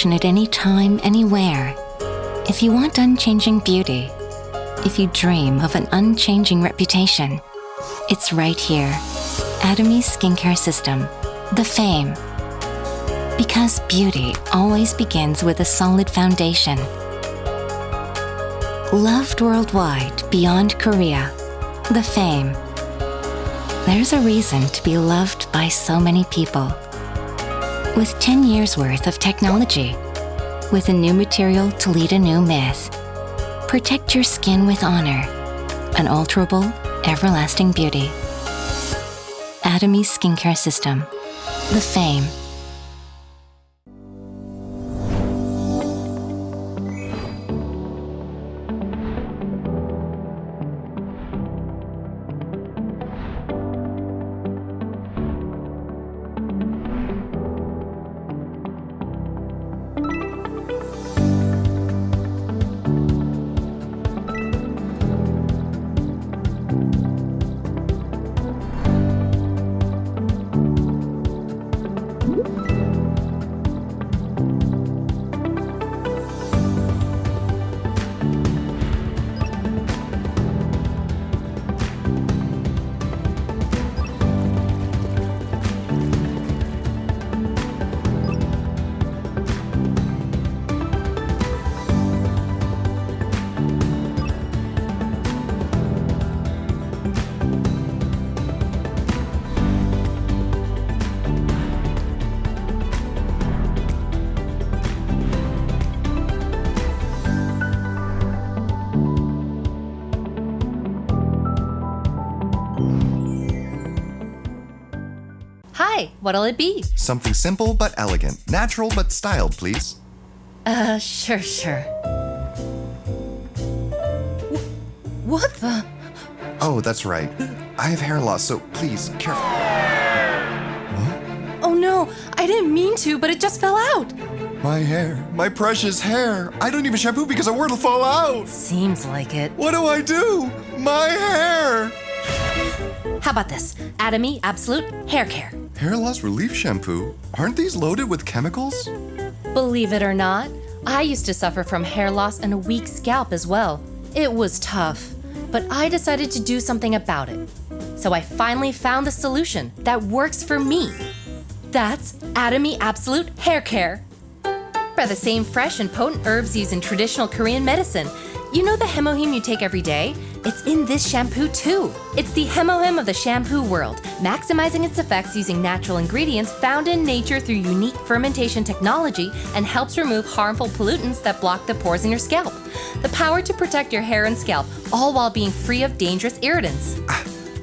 solution at any time, anywhere. If you want unchanging beauty, if you dream of an unchanging reputation, it's right here. Atomy Skincare System, the Fame. Because beauty always begins with a solid foundation. Loved worldwide beyond Korea, the Fame. There's a reason to be loved by so many people. With 10 years worth of technology, with a new material to lead a new myth. Protect your skin with honor. Unalterable, everlasting beauty. Atomy Skincare System, the Fame. Hi, what'll it be? Something simple but elegant, natural but styled, please. Sure. What the? Oh, that's right. I have hair loss, so please, careful. Oh no, I didn't mean to, but it just fell out. My hair, my precious hair. I don't even shampoo because I word will fall out. Seems like it. What do? My hair! How about this? Atomy Absolute Hair Care. Hair loss relief shampoo? Aren't these loaded with chemicals? Believe it or not, I used to suffer from hair loss and a weak scalp as well. It was tough, but I decided to do something about it. So I finally found the solution that works for me. That's Atomy Absolute Hair Care. By the same fresh and potent herbs used in traditional Korean medicine. You know the hemohim you take every day? It's in this shampoo too. It's the hemohim of the shampoo world, maximizing its effects using natural ingredients found in nature through unique fermentation technology and helps remove harmful pollutants that block the pores in your scalp. The power to protect your hair and scalp, all while being free of dangerous irritants.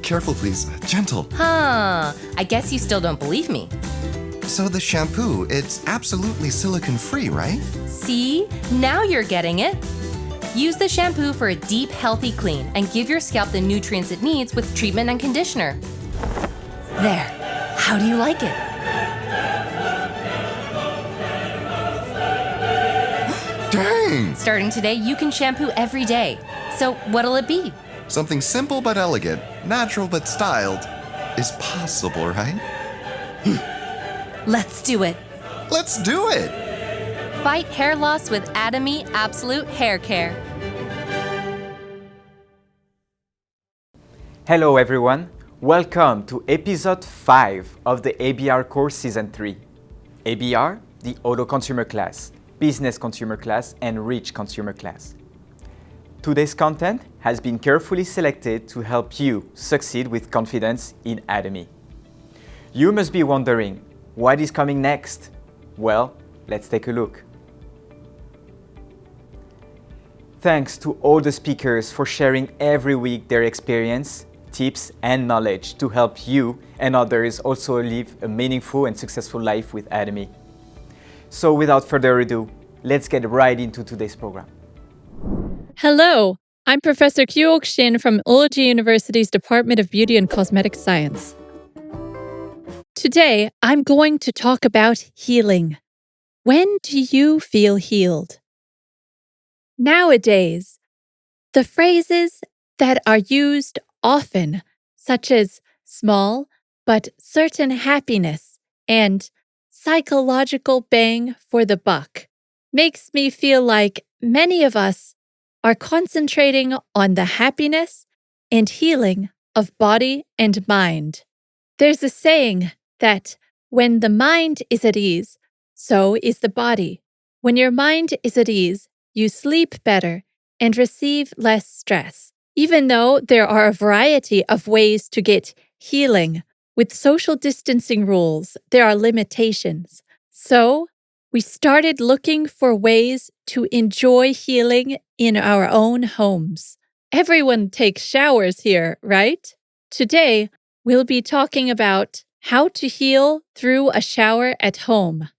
Careful, please. Gentle. I guess you still don't believe me. So the shampoo, it's absolutely silicone-free, right? See? Now you're getting it. Use the shampoo for a deep, healthy clean and give your scalp the nutrients it needs with treatment and conditioner. There. How do you like it? Dang! Starting today, you can shampoo every day. So what'll it be? Something simple but elegant, natural but styled is possible, right? Let's do it. Let's do it! Fight hair loss with Atomy Absolute Hair Care. Hello everyone, welcome to episode 5 of the ABR course season 3. ABR, the auto consumer class, business consumer class, and rich consumer class. Today's content has been carefully selected to help you succeed with confidence in Atomy. You must be wondering, what is coming next? Well, let's take a look. Thanks to all the speakers for sharing every week their experience, tips, and knowledge to help you and others also live a meaningful and successful life with Atomy. So without further ado, let's get right into today's program. Hello, I'm Professor Kyuk Shin from Ulji University's Department of Beauty and Cosmetic Science. Today, I'm going to talk about healing. When do you feel healed? Nowadays, the phrases that are used often, such as small but certain happiness and psychological bang for the buck, makes me feel like many of us are concentrating on the happiness and healing of body and mind. There's a saying that when the mind is at ease, so is the body. When your mind is at ease, you sleep better and receive less stress. Even though there are a variety of ways to get healing, with social distancing rules, there are limitations. So, we started looking for ways to enjoy healing in our own homes. Everyone takes showers here, right? Today, we'll be talking about how to heal through a shower at home.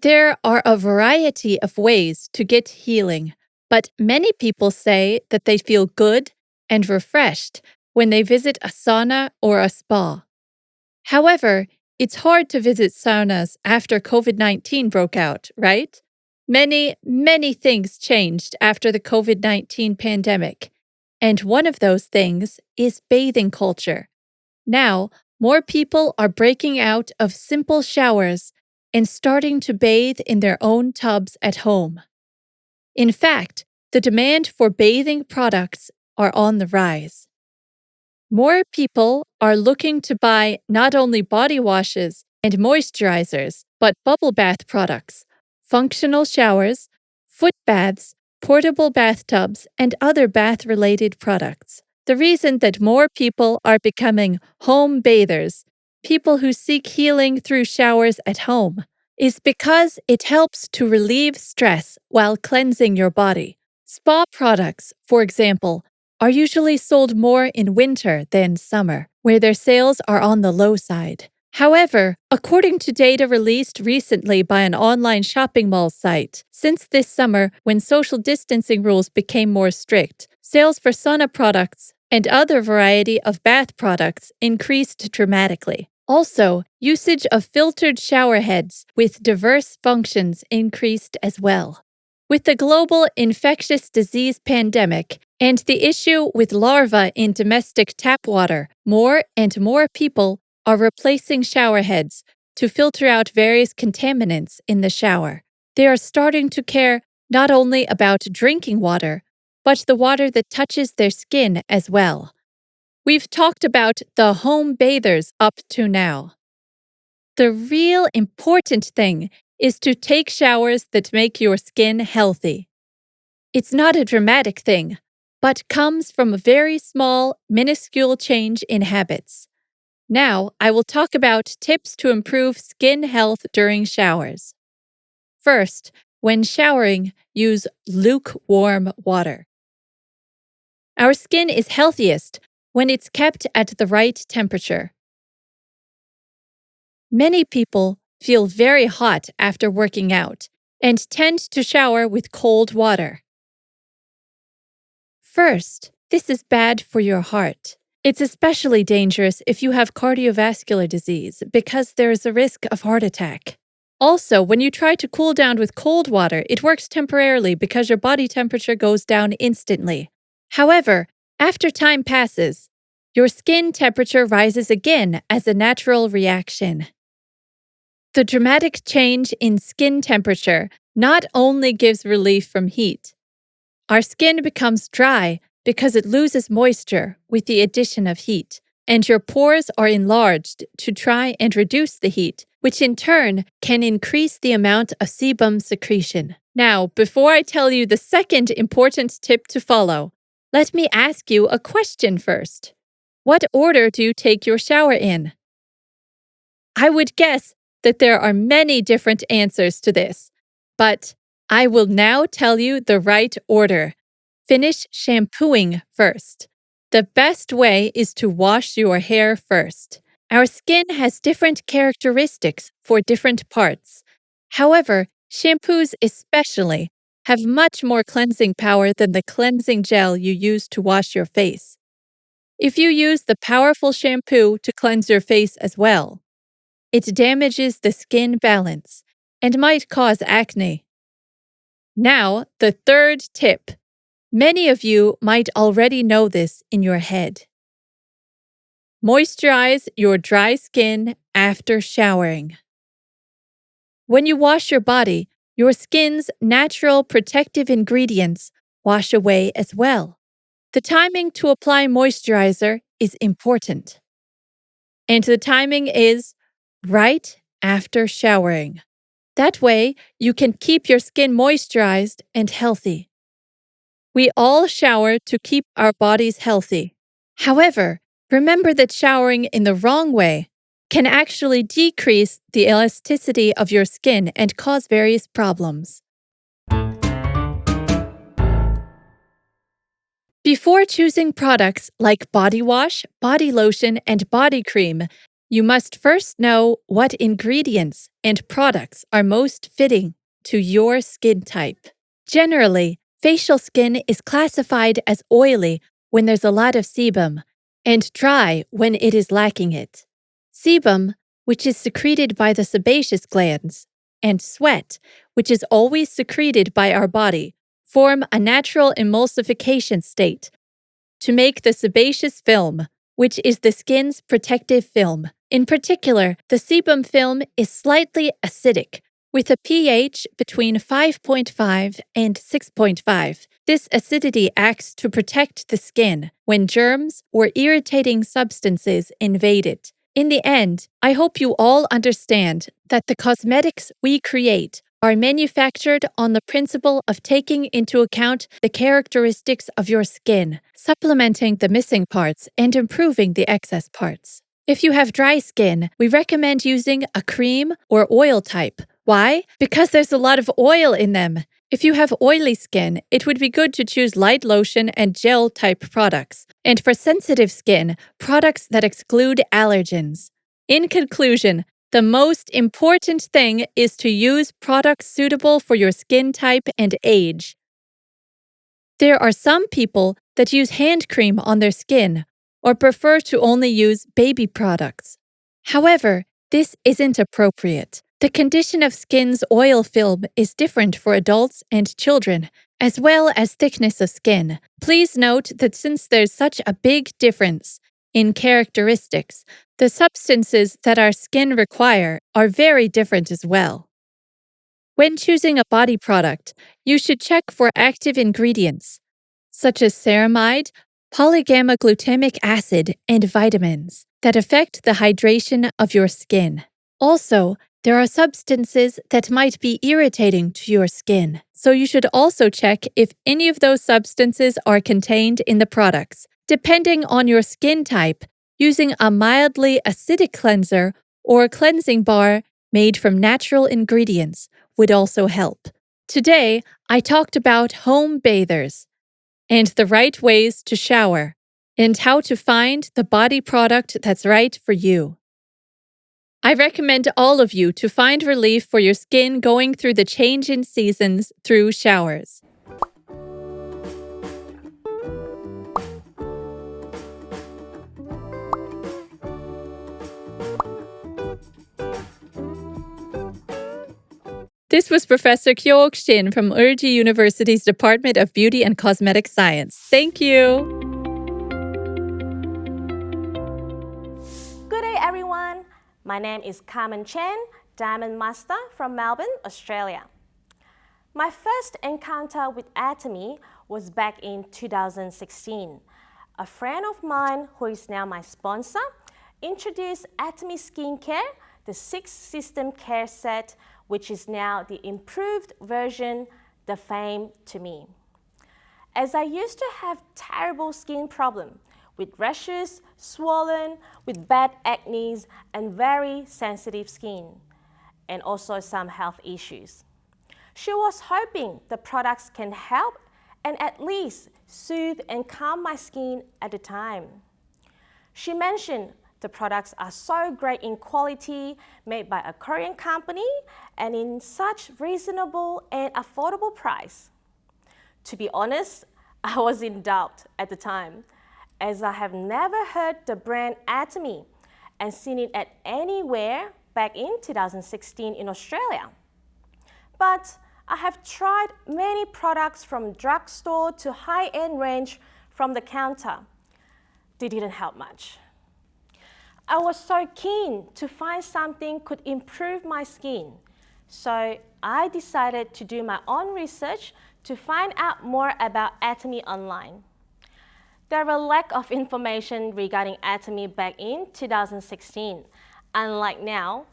There are a variety of ways to get healing, but many people say that they feel good and refreshed when they visit a sauna or a spa. However, it's hard to visit saunas after COVID-19 broke out, right? Many things changed after the COVID-19 pandemic, and one of those things is bathing culture. Now, more people are breaking out of simple showers and starting to bathe in their own tubs at home. In fact, the demand for bathing products are on the rise. More people are looking to buy not only body washes and moisturizers, but bubble bath products, functional showers, foot baths, portable bathtubs, and other bath-related products. The reason that more people are becoming home bathers, people who seek healing through showers at home, is because it helps to relieve stress while cleansing your body. Spa products, for example, are usually sold more in winter than summer, where their sales are on the low side. However, according to data released recently by an online shopping mall site, since this summer, when social distancing rules became more strict, sales for sauna products and other variety of bath products increased dramatically. Also, usage of filtered shower heads with diverse functions increased as well. With the global infectious disease pandemic and the issue with larvae in domestic tap water, more and more people are replacing shower heads to filter out various contaminants in the shower. They are starting to care not only about drinking water, but the water that touches their skin as well. We've talked about the home bathers up to now. The real important thing is to take showers that make your skin healthy. It's not a dramatic thing, but comes from a very small, minuscule change in habits. Now, I will talk about tips to improve skin health during showers. First, when showering, use lukewarm water. Our skin is healthiest when it's kept at the right temperature. Many people feel very hot after working out and tend to shower with cold water. First, this is bad for your heart. It's especially dangerous if you have cardiovascular disease because there is a risk of heart attack. Also, when you try to cool down with cold water, it works temporarily because your body temperature goes down instantly. However, after time passes, your skin temperature rises again as a natural reaction. The dramatic change in skin temperature not only gives relief from heat. Our skin becomes dry because it loses moisture with the addition of heat, and your pores are enlarged to try and reduce the heat, which in turn can increase the amount of sebum secretion. Now, before I tell you the second important tip to follow, let me ask you a question first. What order do you take your shower in? I would guess that there are many different answers to this, but I will now tell you the right order. Finish shampooing first. The best way is to wash your hair first. Our skin has different characteristics for different parts. However, shampoos especially have much more cleansing power than the cleansing gel you use to wash your face. If you use the powerful shampoo to cleanse your face as well, it damages the skin balance and might cause acne. Now, the third tip. Many of you might already know this in your head. Moisturize your dry skin after showering. When you wash your body, your skin's natural protective ingredients wash away as well. The timing to apply moisturizer is important. And the timing is right after showering. That way, you can keep your skin moisturized and healthy. We all shower to keep our bodies healthy. However, remember that showering in the wrong way can actually decrease the elasticity of your skin and cause various problems. Before choosing products like body wash, body lotion, and body cream, you must first know what ingredients and products are most fitting to your skin type. Generally, facial skin is classified as oily when there's a lot of sebum and dry when it is lacking it. Sebum, which is secreted by the sebaceous glands, and sweat, which is always secreted by our body, form a natural emulsification state to make the sebaceous film, which is the skin's protective film. In particular, the sebum film is slightly acidic, with a pH between 5.5 and 6.5. This acidity acts to protect the skin when germs or irritating substances invade it. In the end, I hope you all understand that the cosmetics we create are manufactured on the principle of taking into account the characteristics of your skin, supplementing the missing parts and improving the excess parts. If you have dry skin, we recommend using a cream or oil type. Why? Because there's a lot of oil in them. If you have oily skin, it would be good to choose light lotion and gel type products. And for sensitive skin, products that exclude allergens. In conclusion, the most important thing is to use products suitable for your skin type and age. There are some people that use hand cream on their skin or prefer to only use baby products. However, this isn't appropriate. The condition of skin's oil film is different for adults and children, as well as thickness of skin. Please note that since there's such a big difference in characteristics, the substances that our skin require are very different as well. When choosing a body product, you should check for active ingredients, such as ceramide, polygamma glutamic acid, and vitamins that affect the hydration of your skin. Also, there are substances that might be irritating to your skin, so you should also check if any of those substances are contained in the products. Depending on your skin type, using a mildly acidic cleanser or a cleansing bar made from natural ingredients would also help. Today, I talked about home bathers and the right ways to shower and how to find the body product that's right for you. I recommend all of you to find relief for your skin going through the change in seasons through showers. This was Professor Kyo-ok Shin from Ulji University's Department of Beauty and Cosmetic Science. Thank you. Good day, everyone. My name is Carmen Chen, Diamond Master from Melbourne, Australia. My first encounter with Atomy was back in 2016. A friend of mine, who is now my sponsor, introduced Atomy Skincare, the 6-system care set, which is now the improved version, the Fame, to me. As I used to have terrible skin problems, with rashes, swollen, with bad acne, and very sensitive skin, and also some health issues. She was hoping the products can help and at least soothe and calm my skin at the time. She mentioned the products are so great in quality, made by a Korean company, and in such reasonable and affordable price. To be honest, I was in doubt at the time, as I have never heard the brand Atomy and seen it at anywhere back in 2016 in Australia. But I have tried many products from drugstore to high-end range from the counter. They didn't help much. I was so keen to find something could improve my skin, So I decided to do my own research to find out more about Atomy online. There were lack of information regarding Atomy back in 2016. Unlike now,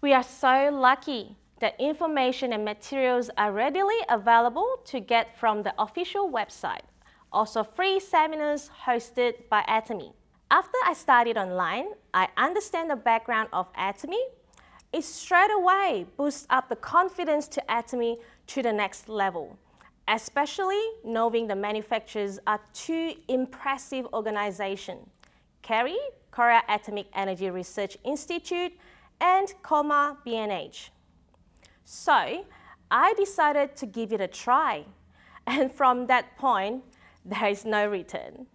we are so lucky that information and materials are readily available to get from the official website. Also free seminars hosted by Atomy. After I studied online, I understand the background of Atomy. It straight away boosts up the confidence to Atomy to the next level, especially knowing the manufacturers are two impressive organizations, KERI, Korea Atomic Energy Research Institute, and KOMA B&H. So I decided to give it a try, and from that point, there is no return.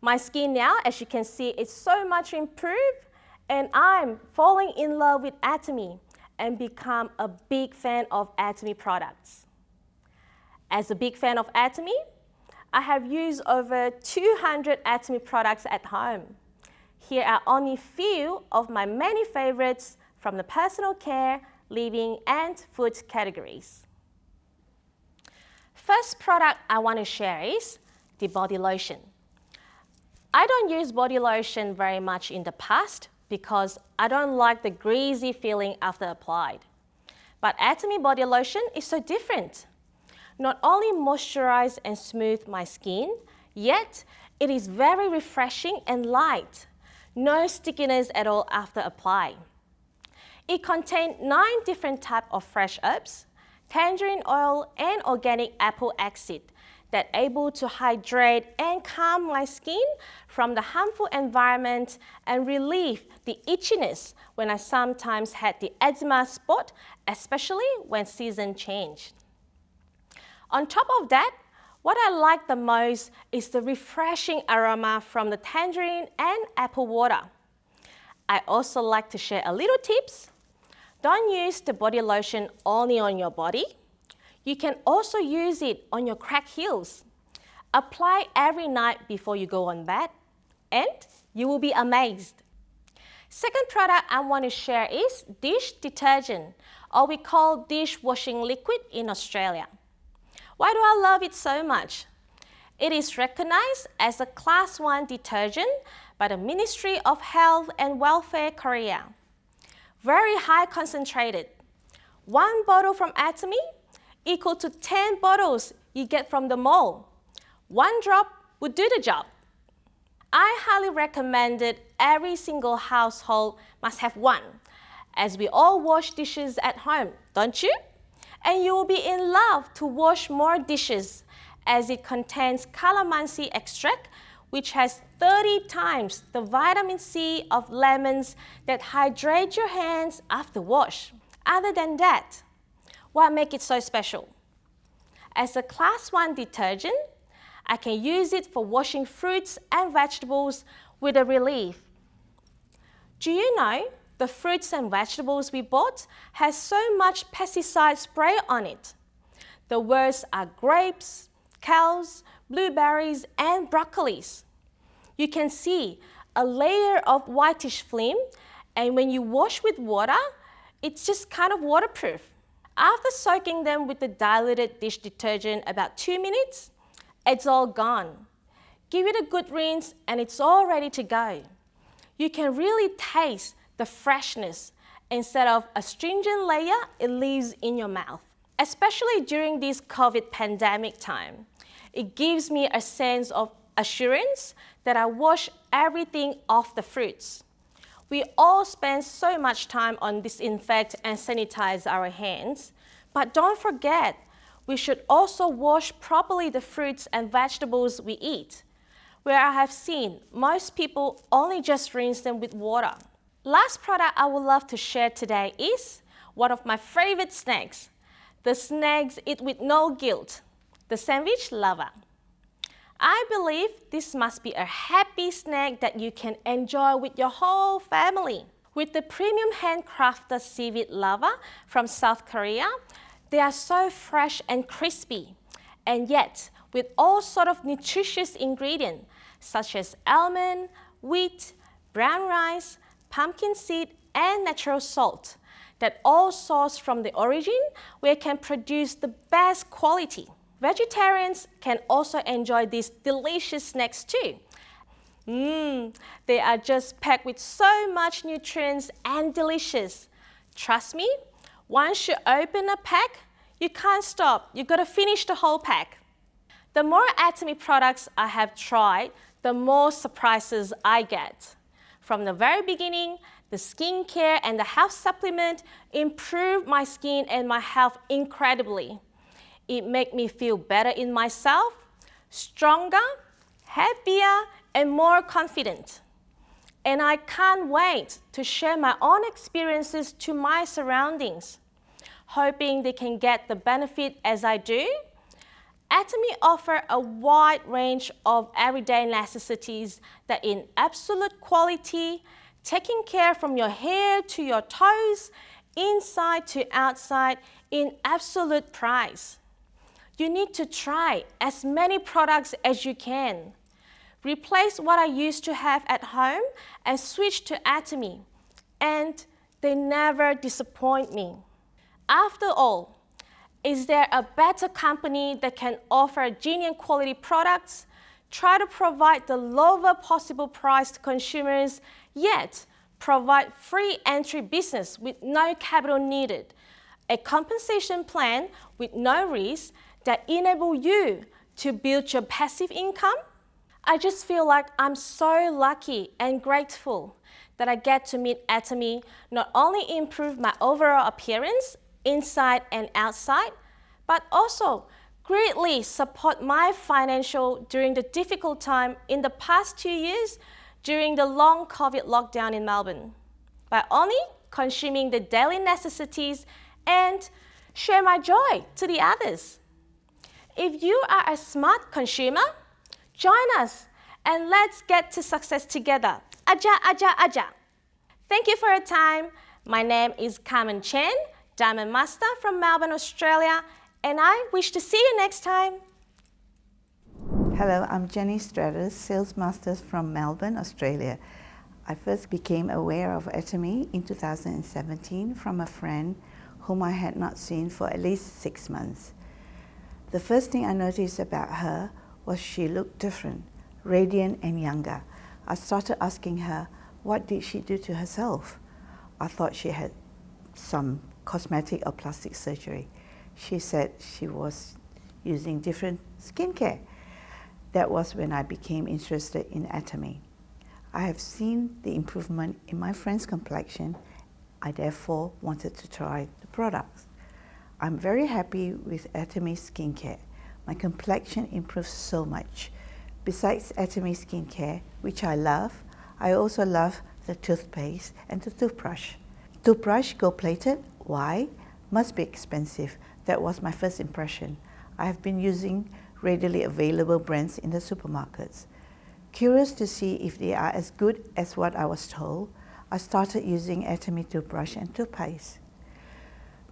My skin now, as you can see, is so much improved, and I'm falling in love with Atomy and become a big fan of Atomy products. As a big fan of Atomy, I have used over 200 Atomy products at home. Here are only a few of my many favorites from the personal care, living, and food categories. First product I want to share is the body lotion. I don't use body lotion very much in the past because I don't like the greasy feeling after applied. But Atomy body lotion is so different. Not only moisturize and smooth my skin, yet it is very refreshing and light. No stickiness at all after apply. It contains 9 different types of fresh herbs, tangerine oil, and organic apple extract that able to hydrate and calm my skin from the harmful environment and relieve the itchiness when I sometimes had the eczema spot, especially when season changed. On top of that, what I like the most is the refreshing aroma from the tangerine and apple water. I also like to share a little tips. Don't use the body lotion only on your body. You can also use it on your cracked heels. Apply every night before you go on bed, and you will be amazed. Second product I want to share is dish detergent, or we call dishwashing liquid in Australia. Why do I love it so much? It is recognized as a Class 1 detergent by the Ministry of Health and Welfare Korea. Very high concentrated. 1 bottle from Atomy equal to 10 bottles you get from the mall. 1 drop would do the job. I highly recommend it. Every single household must have one, as we all wash dishes at home, don't you? And you will be in love to wash more dishes, as it contains calamansi extract, which has 30 times the vitamin C of lemons that hydrate your hands after wash. Other than that, what makes it so special? As a Class 1 detergent, I can use it for washing fruits and vegetables with a relief. Do you know the fruits and vegetables we bought has so much pesticide spray on it? The worst are grapes, kales, blueberries, and broccolis. You can see a layer of whitish film, and when you wash with water, it's just kind of waterproof. After soaking them with the diluted dish detergent about 2 minutes, it's all gone. Give it a good rinse and it's all ready to go. You can really taste the freshness instead of a stringent layer it leaves in your mouth. Especially during this COVID pandemic time, it gives me a sense of assurance that I wash everything off the fruits. We all spend so much time on disinfect and sanitize our hands, but don't forget, we should also wash properly the fruits and vegetables we eat, where I have seen most people only just rinse them with water. Last product I would love to share today is one of my favorite snacks, the snacks eat with no guilt, the sandwich lover. I believe this must be a happy snack that you can enjoy with your whole family. With the premium handcrafted seaweed lava from South Korea, they are so fresh and crispy, and yet with all sorts of nutritious ingredients such as almond, wheat, brown rice, pumpkin seed, and natural salt that all sourced from the origin where it can produce the best quality. Vegetarians can also enjoy these delicious snacks too. They are just packed with so much nutrients and delicious. Trust me, once you open a pack, you can't stop. You gotta finish the whole pack. The more Atomy products I have tried, the more surprises I get. From the very beginning, the skincare and the health supplement improved my skin and my health incredibly. It made me feel better in myself, stronger, happier, and more confident. And I can't wait to share my own experiences to my surroundings, hoping they can get the benefit as I do. Atomy offer a wide range of everyday necessities that in absolute quality, taking care from your hair to your toes, inside to outside, in absolute price. You need to try as many products as you can. Replace what I used to have at home and switch to Atomy, and they never disappoint me. After all, is there a better company that can offer genuine quality products, try to provide the lowest possible price to consumers, yet provide free entry business with no capital needed, a compensation plan with no risk that enable you to build your passive income? I just feel like I'm so lucky and grateful that I get to meet Atomy, not only improve my overall appearance, inside and outside, but also greatly support my financial during the difficult time in the past 2 years during the long COVID lockdown in Melbourne, by only consuming the daily necessities and share my joy to the others. If you are a smart consumer, join us and let's get to success together. Aja, aja, aja. Thank you for your time. My name is Carmen Chen, Diamond Master from Melbourne, Australia, and I wish to see you next time. Hello, I'm Jenny Stratus, Sales Master from Melbourne, Australia. I first became aware of Atomy in 2017 from a friend whom I had not seen for at least 6 months. The first thing I noticed about her was she looked different, radiant and younger. I started asking her, what did she do to herself? I thought she had some cosmetic or plastic surgery. She said she was using different skincare. That was when I became interested in Atomy. I have seen the improvement in my friend's complexion. I therefore wanted to try the products. I'm very happy with Atomy skincare. My complexion improves so much. Besides Atomy skincare, which I love, I also love the toothpaste and the toothbrush. Toothbrush gold-plated, why? Must be expensive. That was my first impression. I have been using readily available brands in the supermarkets. Curious to see if they are as good as what I was told, I started using Atomy toothbrush and toothpaste.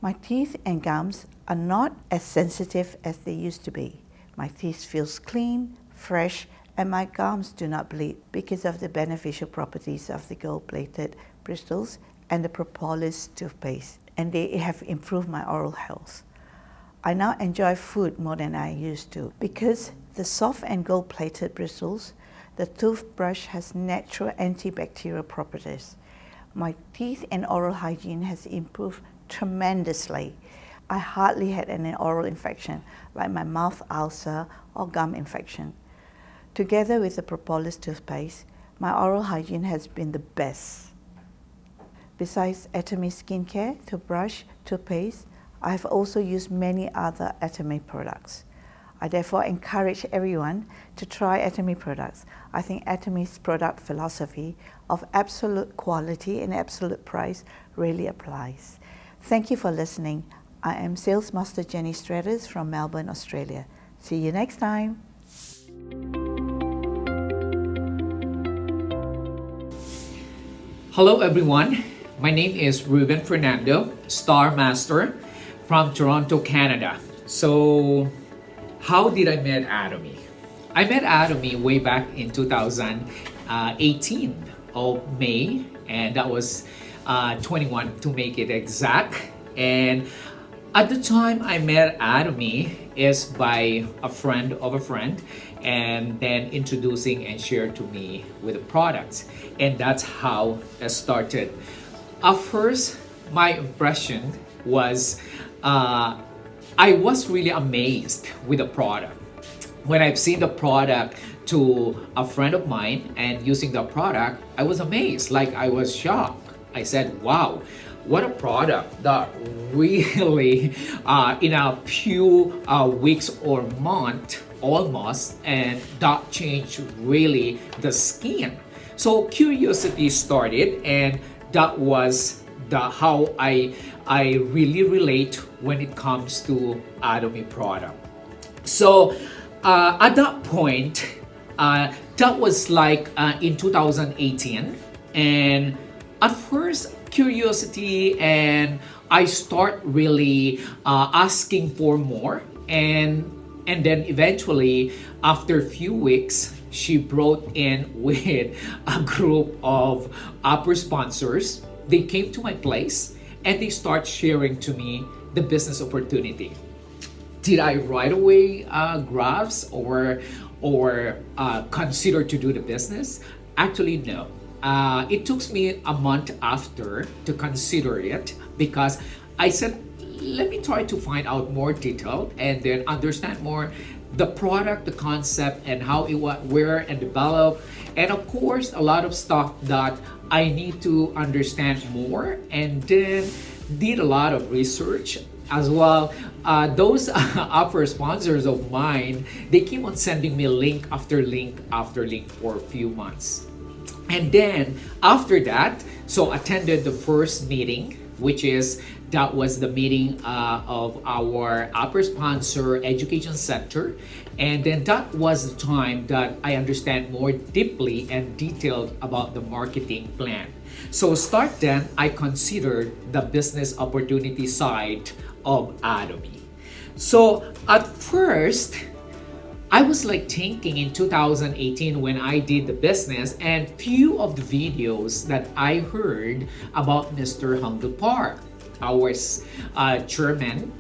My teeth and gums are not as sensitive as they used to be. My teeth feels clean, fresh, and my gums do not bleed because of the beneficial properties of the gold-plated bristles and the propolis toothpaste, and they have improved my oral health. I now enjoy food more than I used to. Because the soft and gold-plated bristles, the toothbrush has natural antibacterial properties. My teeth and oral hygiene has improved tremendously. I hardly had any oral infection, like my mouth ulcer or gum infection. Together with the propolis toothpaste, my oral hygiene has been the best. Besides Atomy skincare, toothbrush, toothpaste, I have also used many other Atomy products. I therefore encourage everyone to try Atomy products. I think Atomy's product philosophy of absolute quality and absolute price really applies. Thank you for listening. I am Sales Master Jenny Stratus from Melbourne, Australia. See you next time. Hello everyone, my name is Ruben Fernando, Star Master from Toronto, Canada. So, how did I meet Atomy? I met Atomy way back in 2018 of May, and that was 21 to make it exact. And at the time I met Atomy is by a friend of a friend, and then introducing and shared to me with the products. And that's how it started. At first, my impression was I was really amazed with the product. When I've seen the product to a friend of mine and using the product, I was amazed, like I was shocked. I said, wow, what a product that really in a few weeks or month almost, and that changed really the skin. So curiosity started, and that was how I really relate when it comes to Atomy product. So at that point, that was like in 2018, and at first curiosity, and I start really asking for more, and then eventually after a few weeks she brought in with a group of upper sponsors. They came to my place and they start sharing to me the business opportunity. Did I right away grasp or consider to do the business? Actually, no. It took me a month after to consider it, because I said, let me try to find out more detail and then understand more the product, the concept, and how it was, where and develop, and of course a lot of stuff that I need to understand more, and then did a lot of research as well. Those upper sponsors of mine, they keep on sending me link after link after link for a few months. And then after that, so attended the first meeting, that was the meeting of our upper sponsor education center. And then that was the time that I understand more deeply and detailed about the marketing plan. So start then, I considered the business opportunity side of Atomy. So at first, I was like thinking in 2018 when I did the business, and few of the videos that I heard about Mr. Hangul Park, our chairman.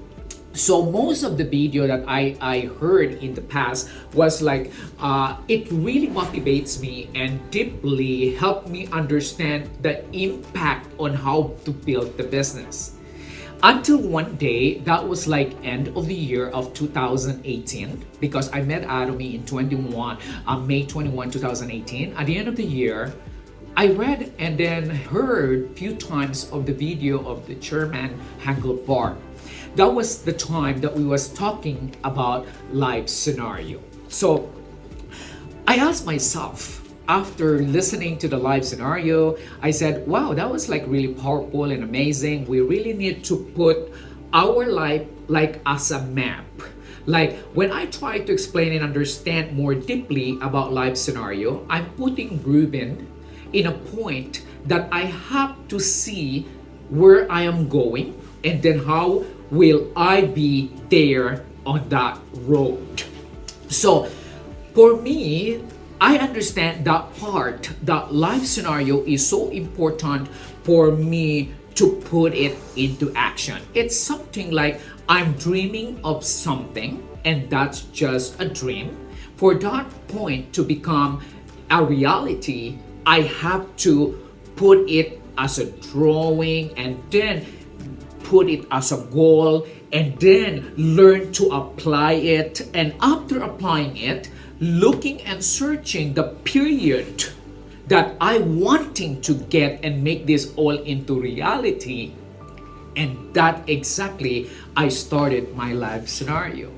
So most of the video that I heard in the past was like, it really motivates me and deeply helped me understand the impact on how to build the business. Until one day, that was like end of the year of 2018, because I met Atomy in May 21, 2018. At the end of the year, I read and then heard few times of the video of the chairman Hangul Park. That was the time that we was talking about live scenario. So I asked myself, after listening to the live scenario, I said, wow, that was like really powerful and amazing. We really need to put our life like as a map. Like when I try to explain and understand more deeply about live scenario, I'm putting Ruben in a point that I have to see where I am going, and then how will I be there on that road. So for me, I understand that part, that life scenario is so important for me to put it into action. It's something like I'm dreaming of something, and that's just a dream. For that point to become a reality, I have to put it as a drawing, and then put it as a goal, and then learn to apply it. And after applying it, looking and searching the period that I wanting to get and make this all into reality. And that exactly I started my live scenario.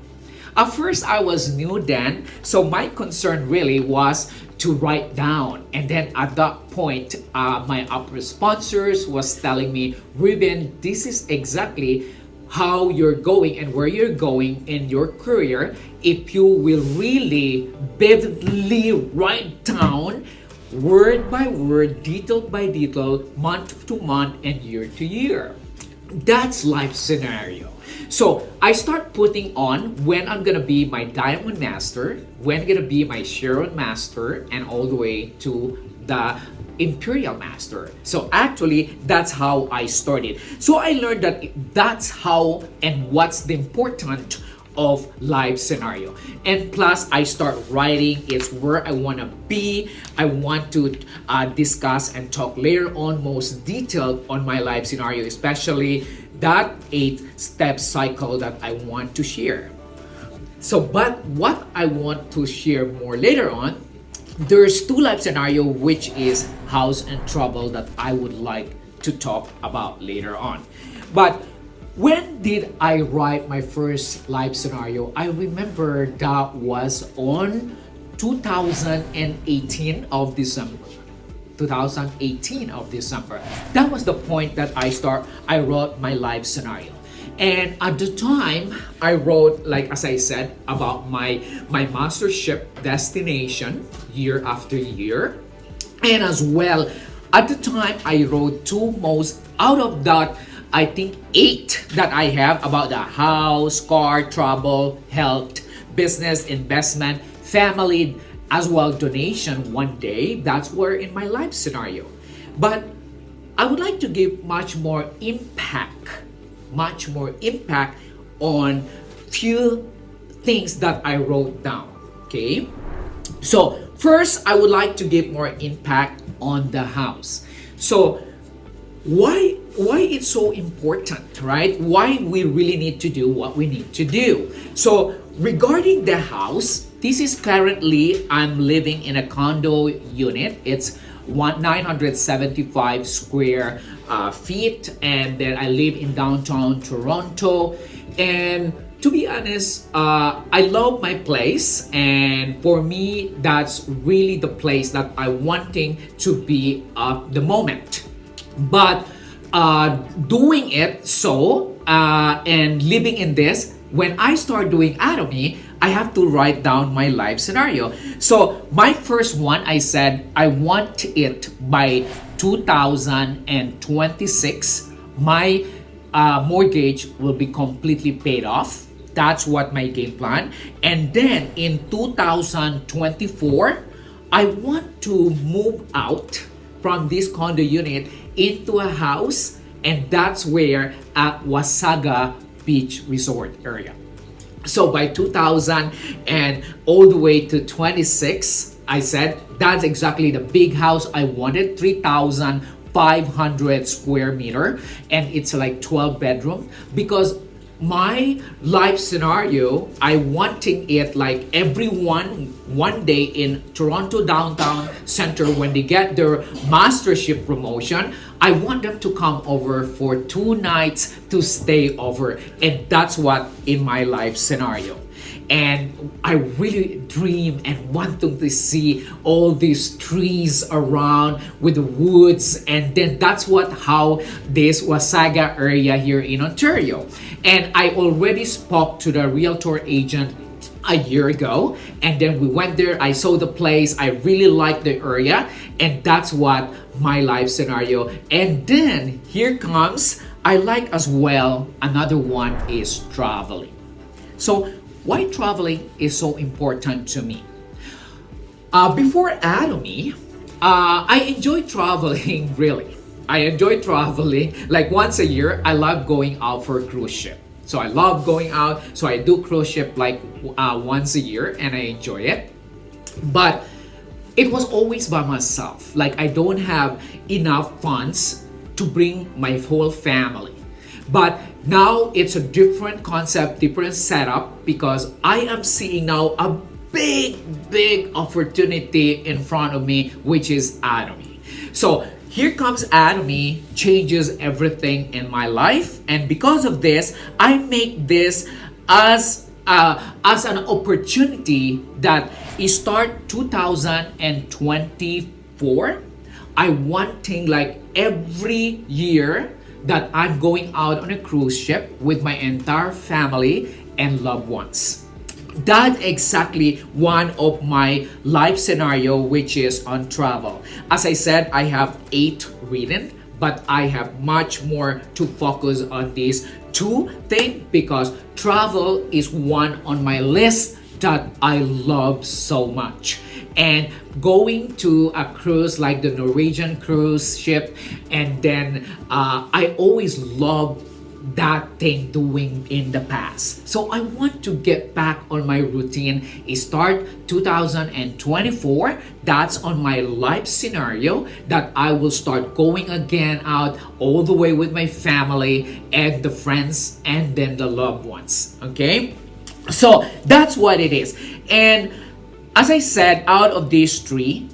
At first I was new then, so my concern really was to write down. And then at that point, my upper sponsors was telling me, Ruben, this is exactly how you're going and where you're going in your career if you will really vividly write down word by word, detail by detail, month to month, and year to year. That's life scenario. So I start putting on when I'm gonna be my Diamond Master, when I'm gonna be my Sharon Master, and all the way to the Imperial Master. So actually, that's how I started. So I learned that that's how and what's the important of life scenario. And plus, I start writing. It's where I want to be. I want to discuss and talk later on most detailed on my life scenario, especially that 8-step cycle that I want to share. So, but what I want to share more later on, there's 2 life scenario, which is house and trouble, that I would like to talk about later on. But when did I write my first life scenario? I remember that was on 2018 of December. 2018 of December. That was the point that I wrote my life scenario. And at the time, I wrote, like as I said, about my mastership destination year after year. And as well, at the time, I wrote 2 most, out of that, I think 8 that I have, about the house, car, travel, health, business, investment, family, as well donation one day. That's where in my life scenario. But I would like to give much more impact on few things that I wrote down. Okay, so first I would like to give more impact on the house. So why it's so important, right? Why we really need to do what we need to do. So regarding the house, this is currently, I'm living in a condo unit. It's 975 square feet, and then I live in downtown Toronto. And to be honest, I love my place, and for me, that's really the place that I wanting to be at the moment. But doing it and living in this, when I start doing Atomy, I have to write down my life scenario. So my first one, I said I want it by 2026. My mortgage will be completely paid off. That's what my game plan. And then in 2024, I want to move out from this condo unit into a house, and that's where at Wasaga Beach Resort area. So by 2000 and all the way to 26, I said that's exactly the big house I wanted, 3,500 square meter, and it's like 12 bedroom, because my life scenario, I wanting it like everyone one day in Toronto downtown center, when they get their mastership promotion, I want them to come over for 2 nights to stay over. And that's what in my life scenario. And I really dream and want them to see all these trees around with the woods. And then that's how this Wasaga area here in Ontario. And I already spoke to the realtor agent a year ago, and then we went there. I saw the place. I really liked the area, and that's what my life scenario. And then here comes, I like as well, another one is traveling. So why traveling is so important to me? Before Atomy, I enjoy traveling really. I enjoy traveling like once a year. I love going out for a cruise ship. So I love going out. So I do cruise ship like once a year, and I enjoy it. But it was always by myself. Like I don't have enough funds to bring my whole family. But now it's a different concept, different setup, because I am seeing now a big opportunity in front of me, which is Atomy. So here comes Atomy, changes everything in my life, and because of this, I make this as an opportunity that start 2024. I wanting like every year that I'm going out on a cruise ship with my entire family and loved ones. That's exactly one of my life scenario, which is on travel. As I said, I have 8 written, but I have much more to focus on these 2 things, because travel is one on my list that I love so much. and going to a cruise like the Norwegian cruise ship. And then I always love that thing doing in the past. So I want to get back on my routine. Start 2024. That's on my life scenario that I will start going again out all the way with my family and the friends and then the loved ones. Okay? So that's what it is. And as I said, out of these three,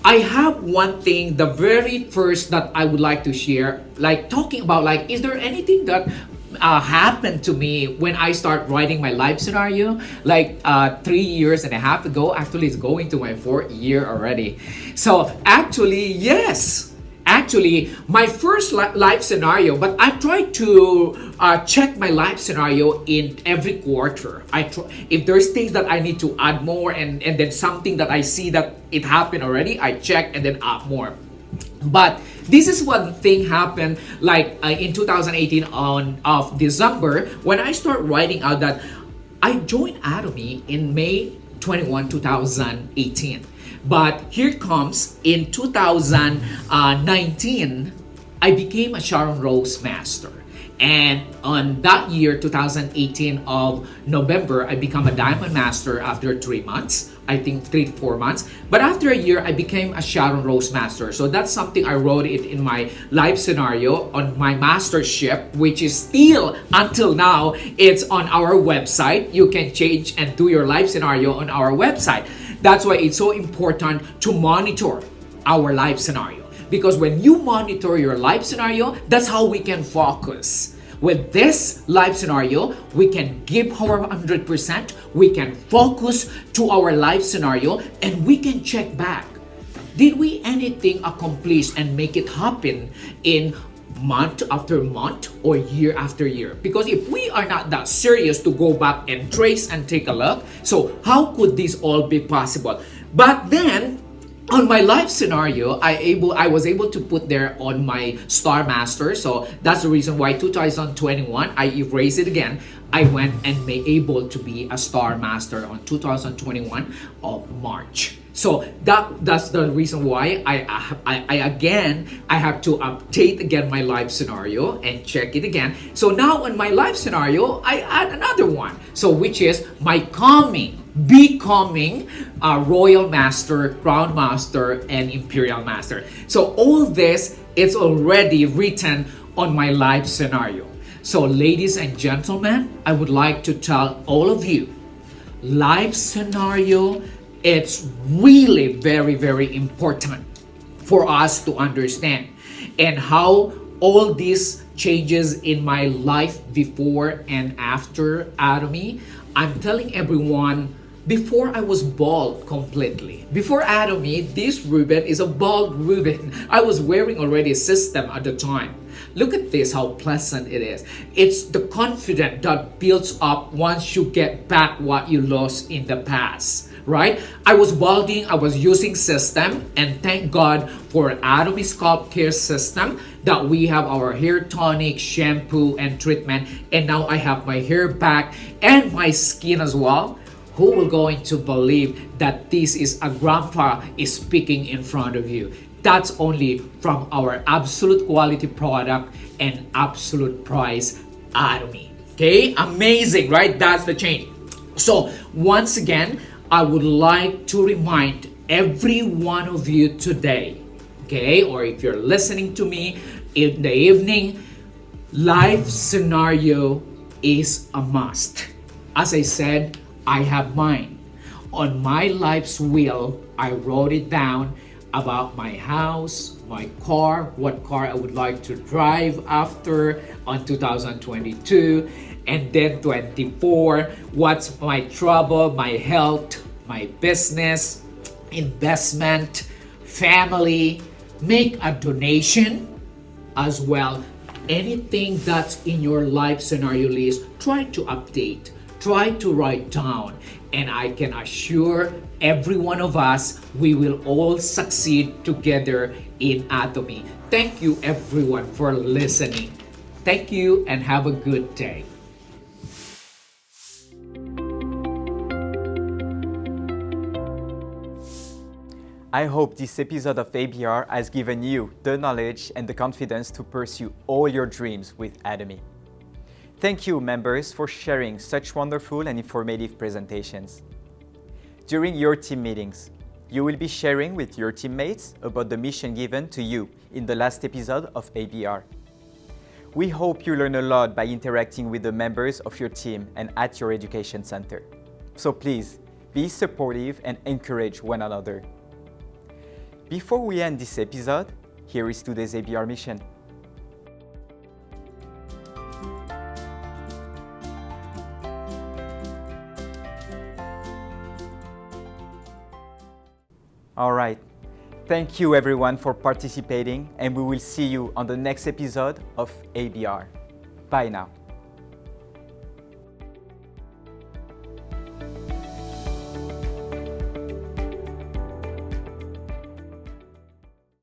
I have one thing, the very first that I would like to share, like talking about, like, is there anything that happened to me when I start writing my life scenario? Like 3 years and a half ago, actually it's going to my 4th year already. So actually, yes. Actually, my first life scenario, but I try to check my life scenario in every quarter. If there's things that I need to add more, and then something that I see that it happened already, I check and then add more. But this is one thing happened like in 2018 of December, when I start writing out that I joined Atomy in May 21, 2018. But here comes in 2019, I became a Sharon Rose Master. And on that year, 2018 of November, I become a Diamond Master after 3 months. I think 3 to 4 months. But after a year, I became a Sharon Rose Master. So that's something I wrote it in my life scenario on my mastership, which is still until now, it's on our website. You can change and do your life scenario on our website. That's why it's so important to monitor our life scenario. Because when you monitor your life scenario, that's how we can focus. With this life scenario, we can give our 100%, we can focus to our life scenario, and we can check back. Did we anything accomplish and make it happen in month after month or year after year? Because if we are not that serious to go back and trace and take a look, so how could this all be possible? But then on my life scenario, I was able to put there on my Star Master. So that's the reason why 2021, I erased it again. I went and made able to be a Star Master on 2021 of March. So that's the reason why I have to update again my life scenario and check it again. So now on my life scenario, I add another one. So which is my becoming a Royal Master, Crown Master, and Imperial Master. So all this is already written on my life scenario. So ladies and gentlemen, I would like to tell all of you, life scenario, it's really very, very important for us to understand, and how all these changes in my life before and after Atomy. I'm telling everyone, before I was bald completely. Before Atomy, this ribbon is a bald ribbon. I was wearing already a system at the time. Look at this, how pleasant it is. It's the confidence that builds up once you get back what you lost in the past, right? I was balding, I was using system, and thank God for Atomy Scalp Care System that we have our hair tonic, shampoo, and treatment. And now I have my hair back and my skin as well. Who will going to believe that this is a grandpa is speaking in front of you? That's only from our absolute quality product and absolute price Atomy. Okay, amazing, right? That's the change. So once again, I would like to remind every one of you today, okay, or if you're listening to me in the evening, life scenario is a must. As I said, I have mine. On my life's wheel, I wrote it down about my house, my car, what car I would like to drive after on 2022, and then 24, what's my trouble, my health, my business, investment, family, make a donation as well. Anything that's in your life scenario list, try to update. Try to write down, and I can assure every one of us, we will all succeed together in Atomy. Thank you everyone for listening. Thank you and have a good day. I hope this episode of ABR has given you the knowledge and the confidence to pursue all your dreams with Atomy. Thank you, members, for sharing such wonderful and informative presentations. During your team meetings, you will be sharing with your teammates about the mission given to you in the last episode of ABR. We hope you learn a lot by interacting with the members of your team and at your education center. So please, be supportive and encourage one another. Before we end this episode, here is today's ABR mission. All right. Thank you everyone for participating, and we will see you on the next episode of ABR. Bye now.